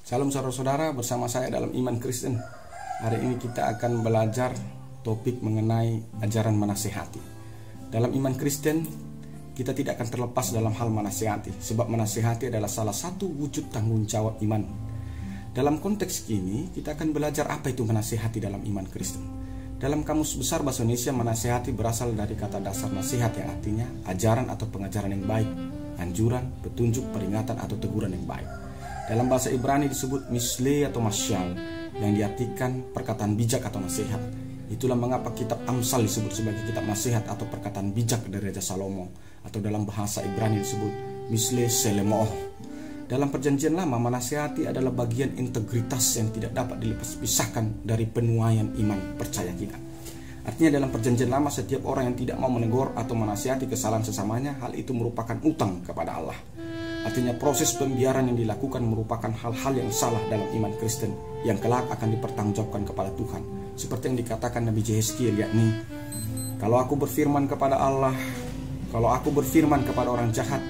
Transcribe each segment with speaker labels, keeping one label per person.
Speaker 1: Salam saudara-saudara, bersama saya dalam Iman Kristen. Hari ini kita akan belajar topik mengenai ajaran menasihati. Dalam Iman Kristen, kita tidak akan terlepas dalam hal menasihati, sebab menasihati adalah salah satu wujud tanggung jawab iman. Dalam konteks ini, kita akan belajar apa itu menasihati dalam Iman Kristen. Dalam Kamus Besar Bahasa Indonesia, menasihati berasal dari kata dasar nasihat yang artinya ajaran atau pengajaran yang baik, anjuran, petunjuk, peringatan atau teguran yang baik. Dalam bahasa Ibrani disebut misle atau masyal, yang diartikan perkataan bijak atau nasihat. Itulah mengapa kitab Amsal disebut sebagai kitab nasihat atau perkataan bijak dari Raja Salomo, atau dalam bahasa Ibrani disebut misle selemoh. Dalam Perjanjian Lama, menasihati adalah bagian integritas yang tidak dapat dipisahkan dari penuaian iman percaya kita. Artinya dalam Perjanjian Lama, setiap orang yang tidak mau menegur atau menasihati kesalahan sesamanya, hal itu merupakan utang kepada Allah. Artinya proses pembiaran yang dilakukan merupakan hal-hal yang salah dalam iman Kristen yang kelak akan dipertanggungjawabkan kepada Tuhan. Seperti yang dikatakan Nabi Yehezkiel, yakni, kalau aku berfirman kepada Allah, kalau aku berfirman kepada orang jahat,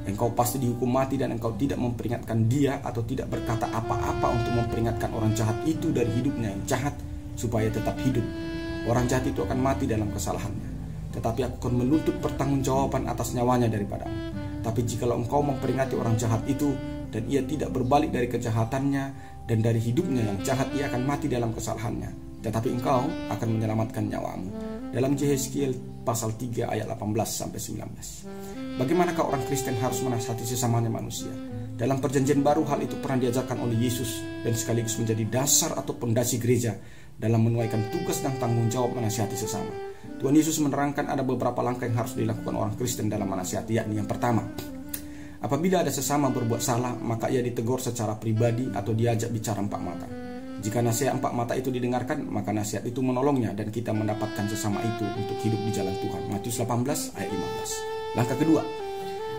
Speaker 1: engkau pasti dihukum mati, dan engkau tidak memperingatkan dia atau tidak berkata apa-apa untuk memperingatkan orang jahat itu dari hidupnya yang jahat supaya tetap hidup. Orang jahat itu akan mati dalam kesalahannya, tetapi aku akan menuntut pertanggungjawaban atas nyawanya daripadamu. Tapi jikalau engkau memperingati orang jahat itu dan ia tidak berbalik dari kejahatannya dan dari hidupnya yang jahat, ia akan mati dalam kesalahannya, tetapi engkau akan menyelamatkan nyawamu. Dalam Yehezkiel pasal 3 ayat 18-19. Bagaimanakah orang Kristen harus menasihati sesamanya manusia? Dalam Perjanjian Baru, hal itu pernah diajarkan oleh Yesus dan sekaligus menjadi dasar atau pondasi gereja dalam menunaikan tugas dan tanggung jawab menasihati sesama. Tuhan Yesus menerangkan ada beberapa langkah yang harus dilakukan orang Kristen dalam menasihati, yakni yang pertama, apabila ada sesama berbuat salah, maka ia ditegur secara pribadi atau diajak bicara empat mata. Jika nasihat empat mata itu didengarkan, maka nasihat itu menolongnya dan kita mendapatkan sesama itu untuk hidup di jalan Tuhan. Matius 18 ayat 15. Langkah kedua,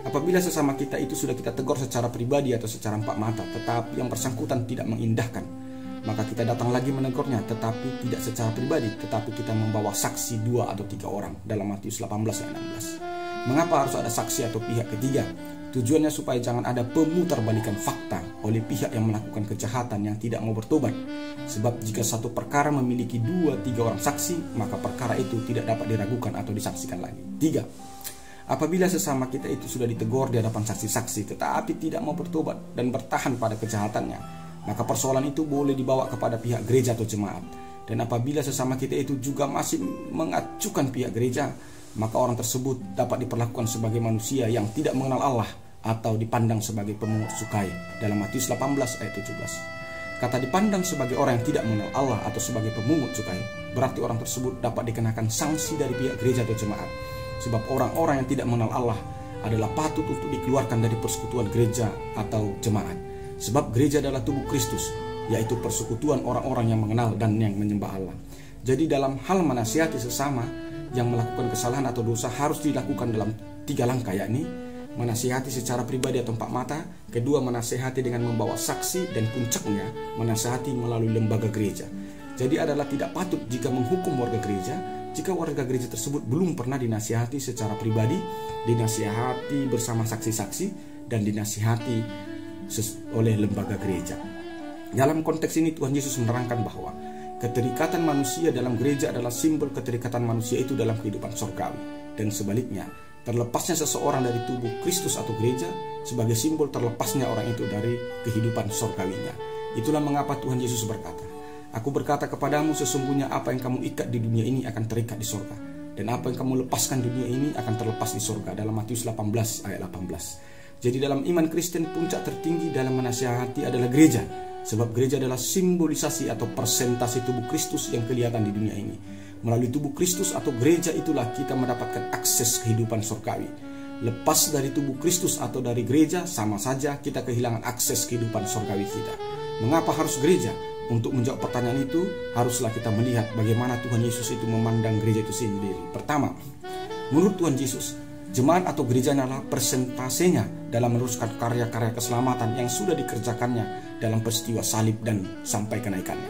Speaker 1: apabila sesama kita itu sudah kita tegur secara pribadi atau secara empat mata, tetapi yang bersangkutan tidak mengindahkan, maka kita datang lagi menegurnya, tetapi tidak secara pribadi, tetapi kita membawa saksi 2 atau 3 orang dalam Matius 18 ayat 16. Mengapa harus ada saksi atau pihak ketiga? Tujuannya supaya jangan ada pemutarbalikan fakta oleh pihak yang melakukan kejahatan yang tidak mau bertobat. Sebab jika satu perkara memiliki 2-3 orang saksi, maka perkara itu tidak dapat diragukan atau disaksikan lagi. 3. Apabila sesama kita itu sudah ditegur di hadapan saksi-saksi tetapi tidak mau bertobat dan bertahan pada kejahatannya, maka persoalan itu boleh dibawa kepada pihak gereja atau jemaat. Dan apabila sesama kita itu juga masih mengacukan pihak gereja, maka orang tersebut dapat diperlakukan sebagai manusia yang tidak mengenal Allah atau dipandang sebagai pemungut cukai dalam Matius 18 ayat 17. Kata dipandang sebagai orang yang tidak mengenal Allah atau sebagai pemungut cukai, berarti orang tersebut dapat dikenakan sanksi dari pihak gereja atau jemaat. Sebab orang-orang yang tidak mengenal Allah adalah patut untuk dikeluarkan dari persekutuan gereja atau jemaat. Sebab gereja adalah tubuh Kristus, yaitu persekutuan orang-orang yang mengenal dan yang menyembah Allah. Jadi dalam hal menasihati sesama yang melakukan kesalahan atau dosa harus dilakukan dalam 3 langkah, yakni menasihati secara pribadi atau empat mata, kedua menasihati dengan membawa saksi, dan puncaknya menasihati melalui lembaga gereja. Jadi adalah tidak patut jika menghukum warga gereja jika warga gereja tersebut belum pernah dinasihati secara pribadi, dinasihati bersama saksi-saksi, dan dinasihati oleh lembaga gereja. Dalam konteks ini Tuhan Yesus menerangkan bahwa keterikatan manusia dalam gereja adalah simbol keterikatan manusia itu dalam kehidupan surgawi, dan sebaliknya terlepasnya seseorang dari tubuh Kristus atau gereja sebagai simbol terlepasnya orang itu dari kehidupan surgawinya. Itulah mengapa Tuhan Yesus berkata, aku berkata kepadamu, sesungguhnya apa yang kamu ikat di dunia ini akan terikat di surga, dan apa yang kamu lepaskan di dunia ini akan terlepas di surga, dalam Matius 18 ayat 18. Jadi dalam iman Kristen, puncak tertinggi dalam menasihati adalah gereja, sebab gereja adalah simbolisasi atau presentasi tubuh Kristus yang kelihatan di dunia ini. Melalui tubuh Kristus atau gereja itulah kita mendapatkan akses kehidupan surgawi. Lepas dari tubuh Kristus atau dari gereja, sama saja kita kehilangan akses kehidupan surgawi kita. Mengapa harus gereja? Untuk menjawab pertanyaan itu, haruslah kita melihat bagaimana Tuhan Yesus itu memandang gereja itu sendiri. Pertama, menurut Tuhan Yesus, jemaat atau gereja adalah persentasenya dalam meneruskan karya-karya keselamatan yang sudah dikerjakannya dalam peristiwa salib dan sampai kenaikannya.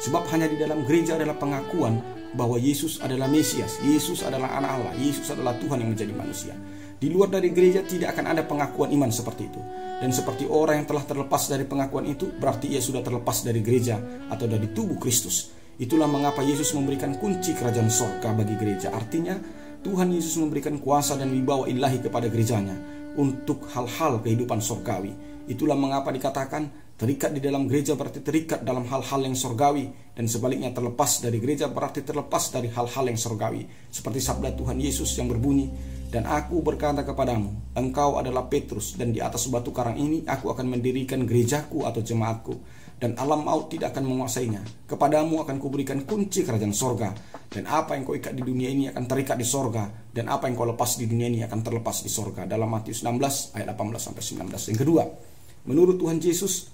Speaker 1: Sebab hanya di dalam gereja adalah pengakuan bahwa Yesus adalah Mesias, Yesus adalah anak Allah, Yesus adalah Tuhan yang menjadi manusia. Di luar dari gereja tidak akan ada pengakuan iman seperti itu. Dan seperti orang yang telah terlepas dari pengakuan itu, berarti ia sudah terlepas dari gereja atau dari tubuh Kristus. Itulah mengapa Yesus memberikan kunci kerajaan sorga bagi gereja. Artinya Tuhan Yesus memberikan kuasa dan wibawa ilahi kepada gerejanya untuk hal-hal kehidupan sorgawi. Itulah mengapa dikatakan terikat di dalam gereja berarti terikat dalam hal-hal yang sorgawi, dan sebaliknya terlepas dari gereja berarti terlepas dari hal-hal yang sorgawi. Seperti sabda Tuhan Yesus yang berbunyi, "Dan aku berkata kepadamu, engkau adalah Petrus, dan di atas batu karang ini aku akan mendirikan gerejaku atau jemaatku, dan alam maut tidak akan menguasainya. Kepadamu akan kuberikan kunci kerajaan sorga, dan apa yang kau ikat di dunia ini akan terikat di sorga, dan apa yang kau lepas di dunia ini akan terlepas di sorga." Dalam Matius 16 ayat 18-19. Yang kedua, menurut Tuhan Yesus,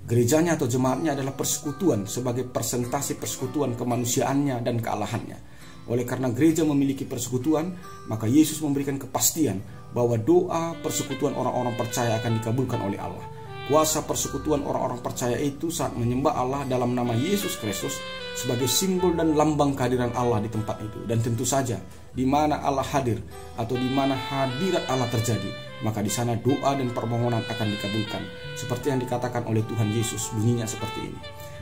Speaker 1: gerejanya atau jemaatnya adalah persekutuan sebagai presentasi persekutuan kemanusiaannya dan kealahannya. Oleh karena gereja memiliki persekutuan, maka Yesus memberikan kepastian bahwa doa persekutuan orang-orang percaya akan dikabulkan oleh Allah. Kuasa persekutuan orang-orang percaya itu saat menyembah Allah dalam nama Yesus Kristus sebagai simbol dan lambang kehadiran Allah di tempat itu. Dan tentu saja, di mana Allah hadir atau di mana hadirat Allah terjadi, maka di sana doa dan permohonan akan dikabulkan. Seperti yang dikatakan oleh Tuhan Yesus, bunyinya seperti ini.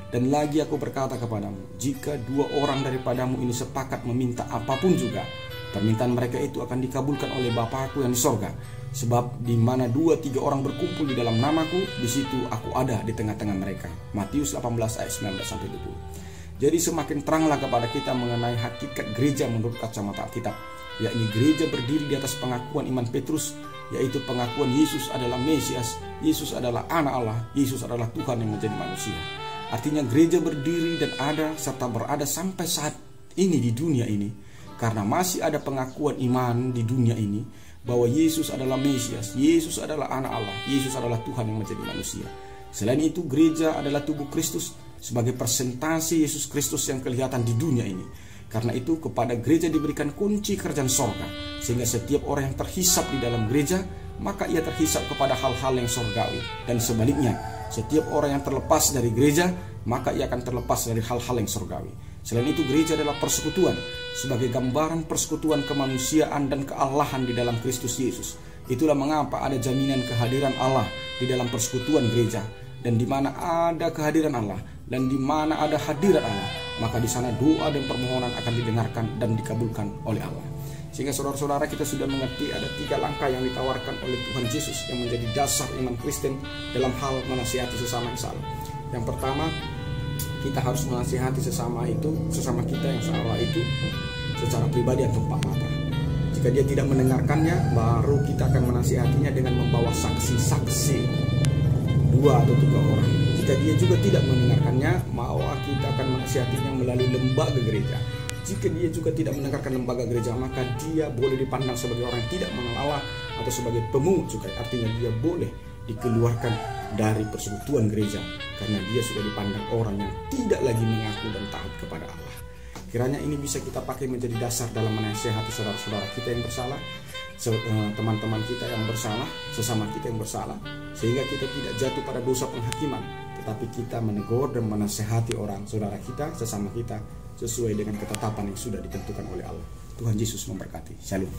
Speaker 1: "Dan lagi aku berkata kepadamu, jika 2 orang daripadamu ini sepakat meminta apapun juga, permintaan mereka itu akan dikabulkan oleh Bapa-Ku yang di sorga. Sebab di mana 2-3 orang berkumpul di dalam namaku, di situ aku ada di tengah-tengah mereka." Matius 18 ayat 19-20. Jadi semakin teranglah kepada kita mengenai hakikat gereja menurut kacamata Alkitab, yakni gereja berdiri di atas pengakuan iman Petrus, yaitu pengakuan Yesus adalah Mesias, Yesus adalah anak Allah, Yesus adalah Tuhan yang menjadi manusia. Artinya gereja berdiri dan ada serta berada sampai saat ini di dunia ini karena masih ada pengakuan iman di dunia ini bahwa Yesus adalah Mesias, Yesus adalah anak Allah, Yesus adalah Tuhan yang menjadi manusia. Selain itu, gereja adalah tubuh Kristus sebagai presentasi Yesus Kristus yang kelihatan di dunia ini. Karena itu kepada gereja diberikan kunci kerajaan sorga, sehingga setiap orang yang terhisap di dalam gereja, maka ia terhisap kepada hal-hal yang sorgawi. Dan sebaliknya, setiap orang yang terlepas dari gereja, maka ia akan terlepas dari hal-hal yang sorgawi. Selain itu, gereja adalah persekutuan sebagai gambaran persekutuan kemanusiaan dan kealahan di dalam Kristus Yesus. Itulah mengapa ada jaminan kehadiran Allah di dalam persekutuan gereja. Dan di mana ada kehadiran Allah dan di mana ada hadirat Allah, maka di sana doa dan permohonan akan didengarkan dan dikabulkan oleh Allah. Sehingga saudara-saudara, kita sudah mengerti ada 3 langkah yang ditawarkan oleh Tuhan Yesus yang menjadi dasar iman Kristen dalam hal menasihati sesama yang salah. Yang pertama, kita harus menasihati sesama kita yang salah itu secara pribadi atau empat mata. Jika dia tidak mendengarkannya, baru kita akan menasihatinya dengan membawa saksi-saksi 2 atau 3 orang. Jika dia juga tidak mendengarkannya, maka kita akan menasihatinya melalui lembaga gereja. Jika dia juga tidak mendengarkan lembaga gereja, maka dia boleh dipandang sebagai orang yang tidak mengenal Allah atau sebagai pemungut cukai. Artinya dia boleh dikeluarkan dari persekutuan gereja karena dia sudah dipandang orang yang tidak lagi mengaku dan taat kepada Allah. Kiranya ini bisa kita pakai menjadi dasar dalam menasihati saudara-saudara kita yang bersalah, teman-teman kita yang bersalah, sesama kita yang bersalah, sehingga kita tidak jatuh pada dosa penghakiman, tetapi kita menegur dan menasihati orang saudara kita, sesama kita, sesuai dengan ketetapan yang sudah ditentukan oleh Allah. Tuhan Yesus memberkati. Shalom.